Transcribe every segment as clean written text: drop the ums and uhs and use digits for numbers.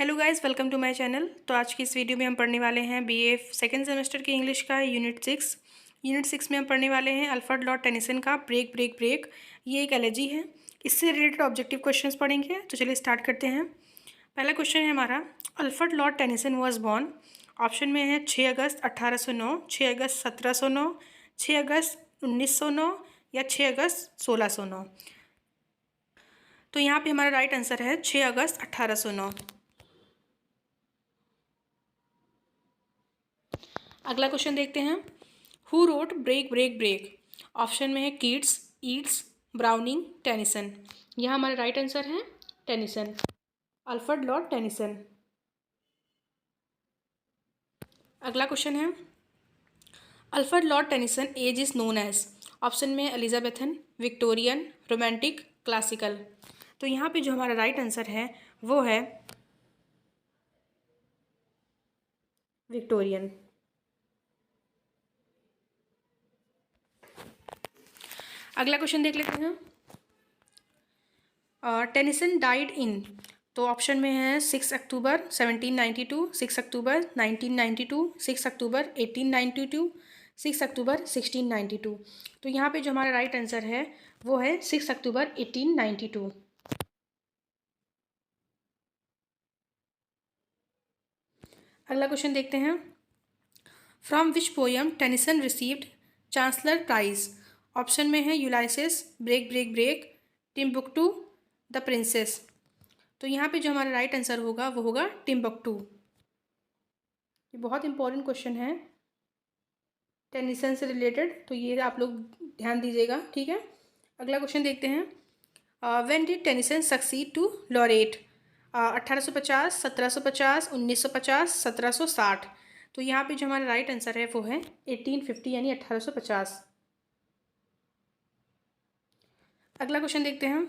Hello guys, welcome to my channel. तो आज की इस वीडियो में हम पढ़ने वाले हैं बीए सेकेंड सेमेस्टर की इंग्लिश का यूनिट 6 में हम पढ़ने वाले हैं अल्फ्रेड लॉर्ड टेनिसन का ब्रेक ब्रेक ब्रेक। ये एक एलर्जी है, इससे रिलेटेड ऑब्जेक्टिव क्वेश्चंस पढ़ेंगे। तो चलिए स्टार्ट करते हैं। पहला क्वेश्चन है हमारा, Alfred Lord Tennyson was born. Option में है 6 अगस्त 1809, 6 अगस्त 1709, 6 अगस्त 1909 या 6 अगस्त 1609। तो यहाँ पे हमारा राइट आंसर है 6 अगस्त 1809। अगला क्वेश्चन देखते हैं, who wrote break break break. Option में है कीट्स, ईट्स, ब्राउनिंग, टेनिसन। यह हमारा राइट आंसर है टेनिसन, अल्फ्रेड लॉर्ड टेनिसन। अगला क्वेश्चन है, Alfred Lord Tennyson age is known as. Option में एलिजाबेथन, विक्टोरियन, रोमांटिक, क्लासिकल। तो यहाँ पे जो हमारा राइट आंसर है वो है विक्टोरियन। अगला क्वेश्चन देख लेते हैं, टेनिसन डाइड इन। तो ऑप्शन में है 6 अक्टूबर 1792, 6 अक्टूबर 1992, 6 अक्टूबर 1892, 6 अक्टूबर 1692। तो यहाँ पे जो हमारा राइट आंसर है वो है 6 अक्टूबर 1892। अगला क्वेश्चन देखते हैं, from which poem Tennyson received chancellor prize. Option में है Ulysses, break break break, Timbuctoo, the princess. तो यहाँ पे जो हमारा राइट आंसर होगा वो होगा टिम्बुक्टू। ये बहुत इंपॉर्टेंट क्वेश्चन है टेनिसन से रिलेटेड, तो ये आप लोग ध्यान दीजिएगा, ठीक है। अगला क्वेश्चन देखते हैं, when did Tennyson succeed to laureate. 1850, 1750, 1950, 1760। तो यहाँ पे जो हमारा राइट आंसर है वो है 1850 यानी 1850। अगला क्वेश्चन देखते हैं,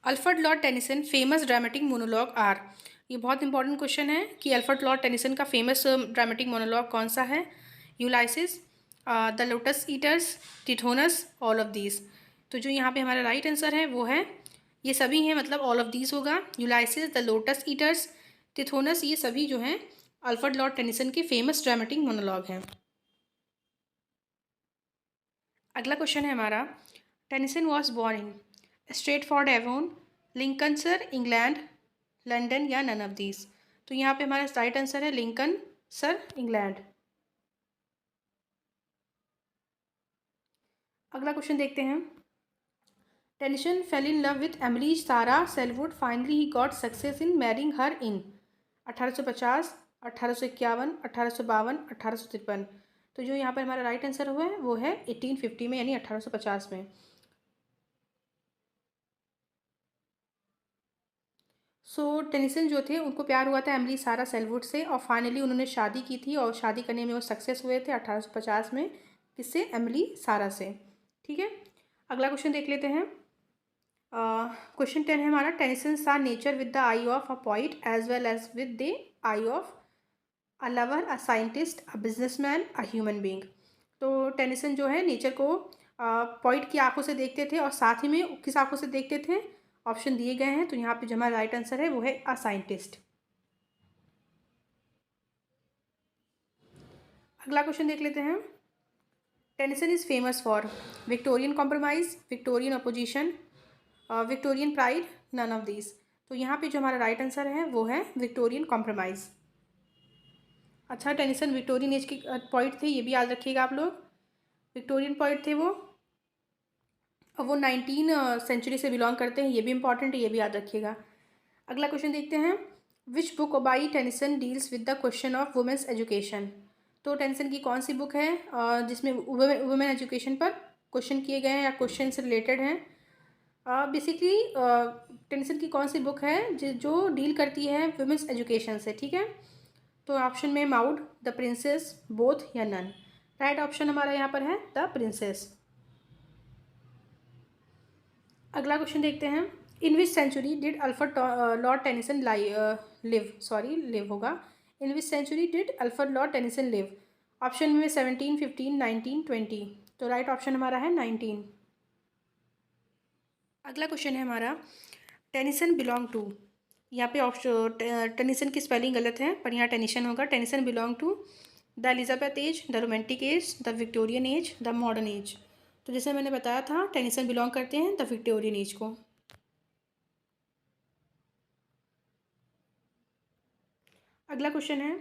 Alfred Lord Tennyson famous dramatic monologue are. ये बहुत इंपॉर्टेंट क्वेश्चन है कि अल्फ्रेड लॉर्ड टेनिसन का फेमस ड्रामेटिक मोनोलॉग कौन सा है। Ulysses, the lotus eaters, Tithonus, all of these. तो जो यहाँ पे हमारा राइट आंसर है वो है, ये सभी हैं, मतलब ऑल ऑफ दीज होगा। Ulysses, the lotus eaters, Tithonus, ये सभी जो हैं अल्फ्रेड लॉर्ड टेनिसन के फेमस ड्रामेटिक मोनोलॉग हैं। अगला क्वेश्चन है हमारा, Tennyson was born in Stratford Avon, Lincolnshire, England, London या नन ऑफ दीज। तो यहाँ पे हमारा राइट आंसर है लिंकन सर, इंग्लैंड। अगला क्वेश्चन देखते हैं, Tennyson fell in love with Emily Sarah Sellwood, finally he got success in marrying her in 1850, 1851, 1852, 1853। तो जो यहाँ पर हमारा राइट आंसर हुआ है वो है 1850 में यानी 1850 में। टेनिसन जो थे उनको प्यार हुआ था एमिली सारा सेलवुड से, और फाइनली उन्होंने शादी की थी और शादी करने में वो सक्सेस हुए थे 1850 में। किससे? एमिली सारा से, ठीक है। अगला क्वेश्चन देख लेते हैं, क्वेश्चन 10 है हमारा, Tennyson saw nature with the eye of a poet as well as with the eye of a lover, a scientist, a businessman, a human being. तो टेनिसन जो है नेचर को पॉइंट की आंखों से देखते थे और साथ ही में किस आंखों से देखते थे, ऑप्शन दिए गए हैं। तो यहाँ पे जो हमारा राइट आंसर है वो है अ साइंटिस्ट। अगला क्वेश्चन देख लेते हैं, Tennyson is famous for Victorian compromise, Victorian opposition, Victorian pride, none of these. तो यहाँ पे जो हमारा राइट आंसर है वो है विक्टोरियन कॉम्प्रोमाइज़। अच्छा, टेनिसन विक्टोरियन एज के पॉइंट थे, ये भी याद रखिएगा आप लोग, विक्टोरियन पॉइंट थे वो, और वो 19 सेंचुरी से बिलोंग करते हैं, ये भी इंपॉर्टेंट है, ये भी याद रखिएगा। अगला क्वेश्चन देखते हैं, which book by Tennyson deals with the question of women's education. तो टेनिसन की कौन सी बुक है जिसमें वुमेन एजुकेशन पर क्वेश्चन किए गए हैं या क्वेश्चन से रिलेटेड हैं। बेसिकली टेनिसन की कौन सी बुक है जो डील करती है वुमेंस एजुकेशन से, ठीक है। तो ऑप्शन में माउड, द प्रिंसेस, बोथ या नन। राइट ऑप्शन हमारा यहाँ पर है द प्रिंसेस। अगला क्वेश्चन देखते हैं, in which century did Alfred Lord Tennyson live होगा। In which century did Alfred Lord Tennyson live. Option में 17, 15, 19, 20। तो राइट ऑप्शन हमारा है 19। अगला क्वेश्चन है हमारा, टेनिसन बिलोंग टू यहाँ पे ऑप्शन टेनिसन की स्पेलिंग गलत है, पर यहाँ टेनिसन होगा। Tennyson belong to the Elizabeth age, the romantic age, the Victorian age, the modern age. तो जैसे मैंने बताया था, टेनिसन बिलोंग करते हैं द विक्टोरियन एज को। अगला क्वेश्चन है,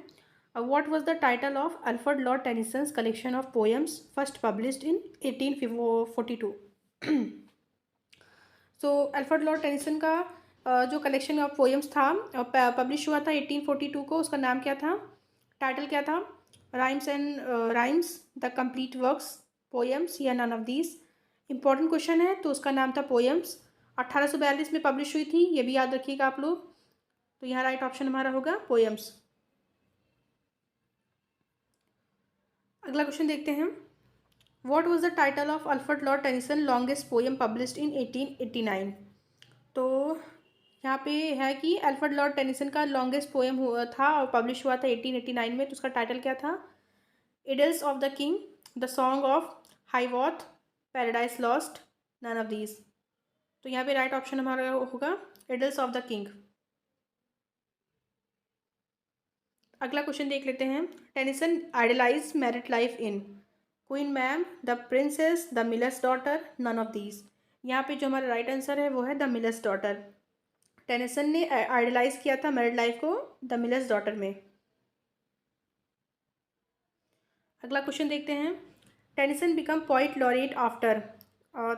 what was the title of Alfred Lord Tennyson's collection of poems first published in 1842। So Alfred Lord Tennyson का जो कलेक्शन ऑफ पोएम्स था पब्लिश हुआ था 1842 को, उसका नाम क्या था, टाइटल क्या था? Rhymes, the complete works, poems या none of these. Important question है, तो उसका नाम था पोएम्स। 1842 में पब्लिश हुई थी, ये भी याद रखिएगा आप लोग। तो यहाँ राइट ऑप्शन हमारा होगा पोएम्स। अगला क्वेश्चन देखते हैं, what was the title of Alfred Lord Tennyson longest poem published in 1889। तो यहाँ पे है कि अल्फ्रेड लॉर्ड टेनिसन का लॉन्गेस्ट पोएम हुआ था और पब्लिश हुआ था 1889 में। तो उसका टाइटल क्या था? Idylls of the king, the song of Hiawatha, paradise lost, none of these. तो यहाँ पे राइट ऑप्शन हमारा होगा इडल्स ऑफ द किंग। अगला क्वेश्चन देख लेते हैं, Tennyson idealise married life in Queen Mab, the princess, the miller's daughter, none of these. यहाँ पे जो हमारा राइट आंसर है वो है द मिलर्स डॉटर। टेनिसन ने आइडलाइज किया था मैरिड लाइफ को द मिलर्स डॉटर में। अगला क्वेश्चन देखते हैं, Tennyson become poet laureate after.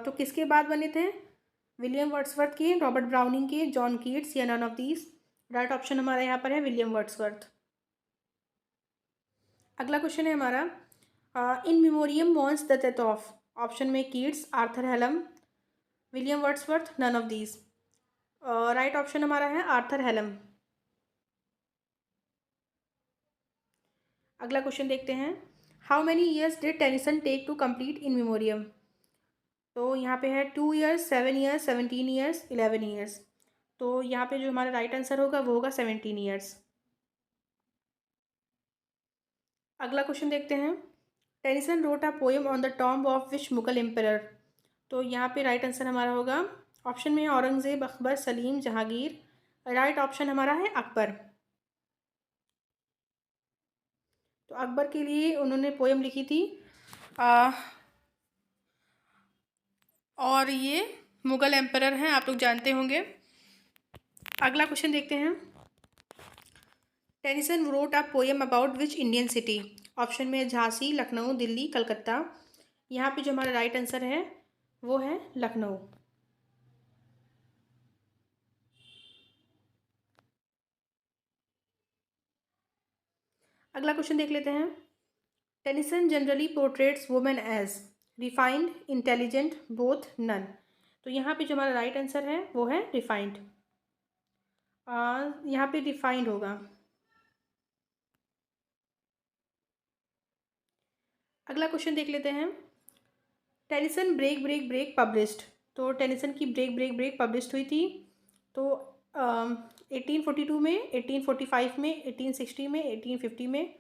तो किसके बाद बने थे? विलियम वर्ड्सवर्थ के, रॉबर्ट ब्राउनिंग के, जॉन कीट्स या none of these. Right option हमारा यहाँ पर है विलियम वर्ड्सवर्थ। अगला क्वेश्चन है हमारा, In Memoriam mourns the death of. Option में Keats, Arthur Hallam, William Wordsworth, none of these. Right option हमारा है आर्थर हेलम। अगला क्वेश्चन देखते हैं, how many years did Tennyson take to complete In Memoriam. तो यहाँ पे है 2 ईयर्स, 7 ईयर्स, 17 ईयर्स, 11 ईयर्स। तो यहाँ पे जो हमारा राइट आंसर होगा वो होगा 17 ईयर्स। अगला क्वेश्चन देखते हैं, Tennyson wrote a poem on the tomb of which Mughal emperor. तो यहाँ पे राइट आंसर हमारा होगा, ऑप्शन में औरंगजेब, अकबर, सलीम, जहांगीर। राइट ऑप्शन हमारा है अकबर। तो अकबर के लिए उन्होंने पोएम लिखी थी और ये मुगल एम्परर हैं, आप लोग जानते होंगे। अगला क्वेश्चन देखते हैं, Tennyson wrote a poem about which Indian city. Option में झांसी, लखनऊ, दिल्ली, कलकत्ता। यहाँ पे जो हमारा राइट आंसर है वो है लखनऊ। अगला क्वेश्चन देख लेते हैं, Tennyson generally portraits women as refined, intelligent, both, none. तो यहाँ पे जो हमारा राइट आंसर है वो है रिफाइंड। यहाँ पे रिफाइंड होगा। अगला क्वेश्चन देख लेते हैं, Tennyson break break break published. तो टेनिसन की ब्रेक ब्रेक ब्रेक पब्लिश्ड हुई थी तो 1842 में, 1845 में, 1860 में, 1850 में।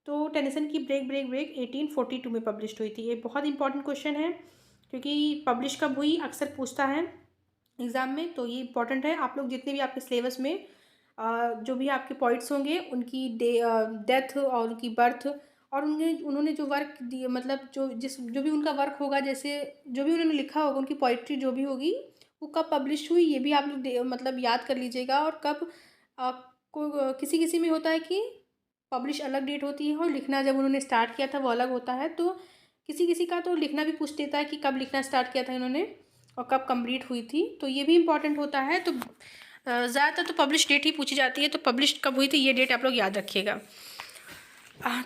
तो टेनिसन की ब्रेक ब्रेक ब्रेक 1842 में पब्लिश्ड हुई थी। ये बहुत इंपॉर्टेंट क्वेश्चन है क्योंकि पब्लिश कब हुई अक्सर पूछता है एग्ज़ाम में, तो ये इंपॉर्टेंट है। आप लोग जितने भी आपके सिलेबस में जो भी आपके पॉइंट्स होंगे उनकी डेथ और उनकी बर्थ और उन्होंने जो वर्क दिए, मतलब जो भी उनका वर्क होगा, जैसे जो भी उन्होंने लिखा होगा, उनकी पोइट्री जो भी होगी वो कब पब्लिश हुई ये भी आप लोग मतलब याद कर लीजिएगा। और कब आपको किसी किसी में होता है कि पब्लिश अलग डेट होती है और लिखना जब उन्होंने स्टार्ट किया था वो अलग होता है। तो किसी किसी का तो लिखना भी पूछ देता है कि कब लिखना स्टार्ट किया था इन्होंने और कब कंप्लीट हुई थी, तो ये भी इम्पॉर्टेंट होता है। तो ज़्यादातर तो पब्लिश डेट ही पूछी जाती है, तो पब्लिश कब हुई थी ये डेट आप लोग याद रखिएगा।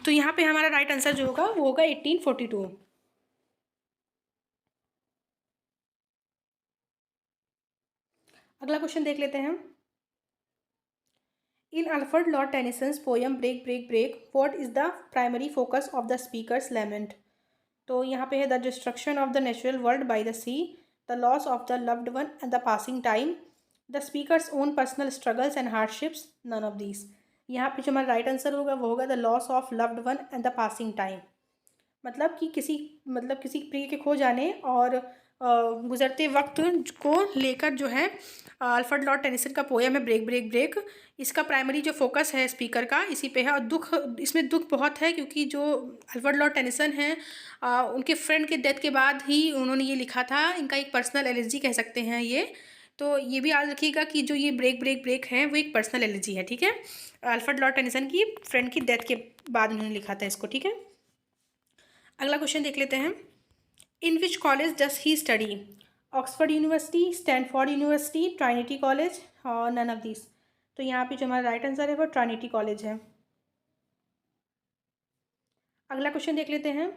तो यहाँ पे हमारा राइट आंसर जो होगा वो होगा 1842। अगला क्वेश्चन देख लेते हैं, in Alfred Lord Tennyson's poem break break break what is the primary focus of the speaker's lament. तो यहाँ पे है the destruction of the natural world by the sea, the loss of the loved one and the passing time, the speaker's own personal struggles and hardships, none of these. यहाँ पे जो हमारा right आंसर होगा वो होगा the loss of loved one and the passing time. मतलब कि किसी प्रिय के खो जाने और गुजरते वक्त को लेकर जो है अल्फ्रेड लॉर्ड टेनिसन का पोयम है ब्रेक ब्रेक ब्रेक। इसका प्राइमरी जो फोकस है स्पीकर का इसी पे है, और इसमें दुख बहुत है क्योंकि जो अल्फ्रेड लॉर्ड टेनिसन हैं उनके फ्रेंड के डेथ के बाद ही उन्होंने ये लिखा था। इनका एक पर्सनल एलर्जी कह सकते हैं ये, तो ये भी याद रखिएगा कि जो ये ब्रेक ब्रेक ब्रेक है वो एक पर्सनल एलर्जी है, ठीक है। अल्फ्रेड लॉर्ड टेनिसन की फ्रेंड की डेथ के बाद उन्होंने लिखा था इसको, ठीक है। अगला क्वेश्चन देख लेते हैं। In which college does he study? Oxford University, Stanford University, Trinity College or none of this. तो यहाँ पे जो हमारा राइट आंसर है वो ट्राइनिटी कॉलेज है। अगला क्वेश्चन देख लेते हैं।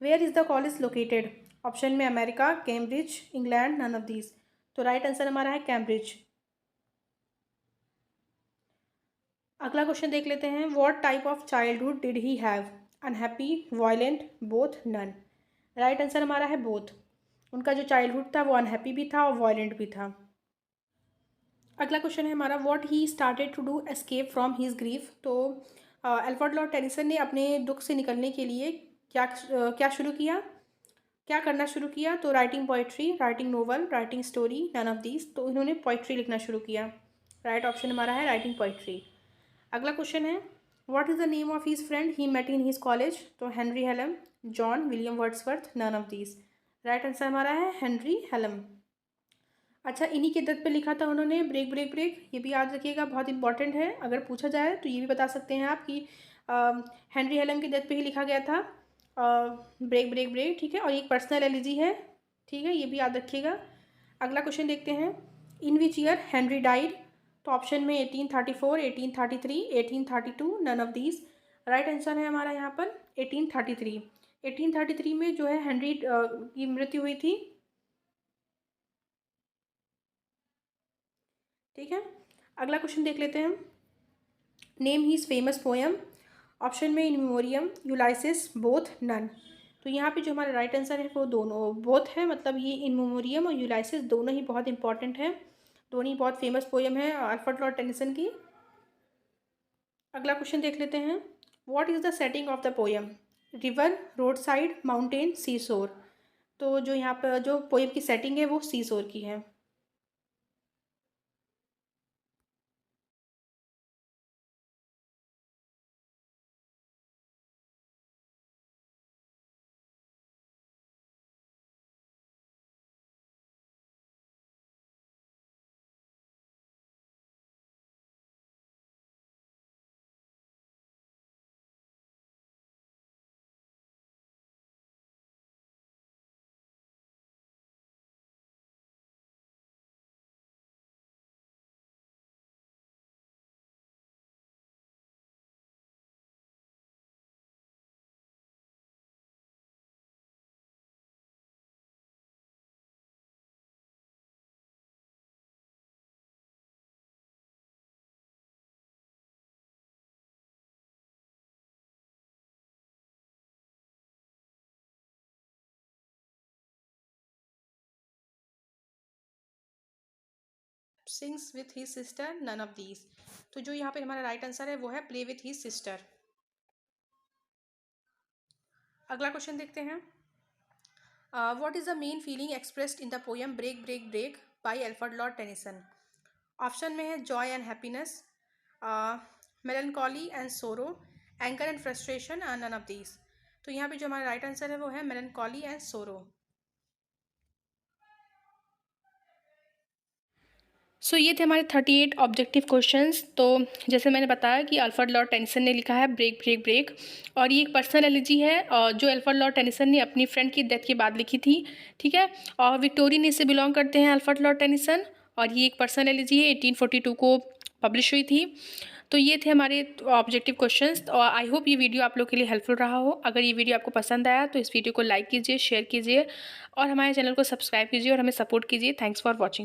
Where is the college located? Option में America, Cambridge, England, none of this. तो राइट आंसर हमारा है कैम्ब्रिज। अगला क्वेश्चन देख लेते हैं। What type of childhood did he have? Unhappy, violent, both, none. Right answer हमारा है बोथ। उनका जो चाइल्डहुड था वो अनहैप्पी भी था और वायलेंट भी था। अगला क्वेश्चन है हमारा। What he started to do escape from his grief? तो अल्फ्रेड लॉर्ड टेनिसन ने अपने दुख से निकलने के लिए क्या शुरू किया, क्या करना शुरू किया? तो writing poetry, writing novel, writing story, none of these. तो इन्होंने पोइट्री लिखना शुरू किया। राइट ऑप्शन हमारा है राइटिंग पोइट्री। अगला क्वेश्चन है। What is the name of his friend he met in his college? तो Henry Hallam, John William Wordsworth, none of these. Right answer हमारा है हेनरी हेलम। अच्छा, इन्हीं के डेथ पे लिखा था उन्होंने ब्रेक ब्रेक ब्रेक। ये भी याद रखिएगा, बहुत इंपॉर्टेंट है। अगर पूछा जाए तो ये भी बता सकते हैं आप कि हेनरी हेलम के डेथ पे ही लिखा गया था ब्रेक ब्रेक ब्रेक, ठीक है। और एक पर्सनल एलर्जी है, ठीक है, ये भी याद रखिएगा। अगला क्वेश्चन देखते हैं। In which year Henry died? तो ऑप्शन में 1834, 1833, 1832, none of these. Right answer है हमारा यहाँ पर 1833। 1833 में जो है हेनरी की मृत्यु हुई थी, ठीक है। अगला क्वेश्चन देख लेते हैं। Name his famous poem. Option में In Memoriam, Ulysses, both, none. तो यहाँ पे जो हमारा राइट आंसर है वो दोनों बोथ है, मतलब ये इन मेमोरियम और यूलाइसिस दोनों ही बहुत इंपॉर्टेंट है, दोनों ही बहुत फेमस पोएम है अल्फ्रेड लॉर्ड टेनिसन की। अगला क्वेश्चन देख लेते हैं। What is the setting of the poem? River, road side, mountain, sea shore. तो जो यहाँ पर जो पोएम की सेटिंग है वो सी शोर की है। Sings with his sister, none of these. तो जो यहाँ पे हमारा राइट आंसर है वो है प्ले विथ हिज सिस्टर। अगला क्वेश्चन देखते हैं। What is the main feeling expressed in the poem break break break by Alfred Lord Tennyson? Option में है joy and happiness, melancholy and sorrow, anger and frustration, none of these. तो यहाँ पे जो हमारा राइट आंसर है वो है मेलनकॉली एंड सोरो। सो ये थे हमारे 38 ऑब्जेक्टिव क्वेश्चंस। तो जैसे मैंने बताया कि अल्फ्रेड लॉर्ड टेनिसन ने लिखा है ब्रेक ब्रेक ब्रेक, और ये एक पर्सनल एलर्जी है जो अल्फ्रेड लॉर्ड टेनिसन ने अपनी फ्रेंड की डेथ के बाद लिखी थी, ठीक है। और विक्टोरियन से बिलोंग करते हैं अल्फ्रेड लॉर्ड टेनिसन, और ये एक पर्सनल एलर्जी है, 1842 को पब्लिश हुई थी। तो ये थे हमारे ऑब्जेक्टिव क्वेश्चंस, और आई होप ये वीडियो आप लोग के लिए हेल्पफुल रहा हो। अगर ये वीडियो आपको पसंद आया तो इस वीडियो को लाइक कीजिए, शेयर कीजिए, और हमारे चैनल को सब्सक्राइब कीजिए और हमें सपोर्ट कीजिए। Thanks for watching.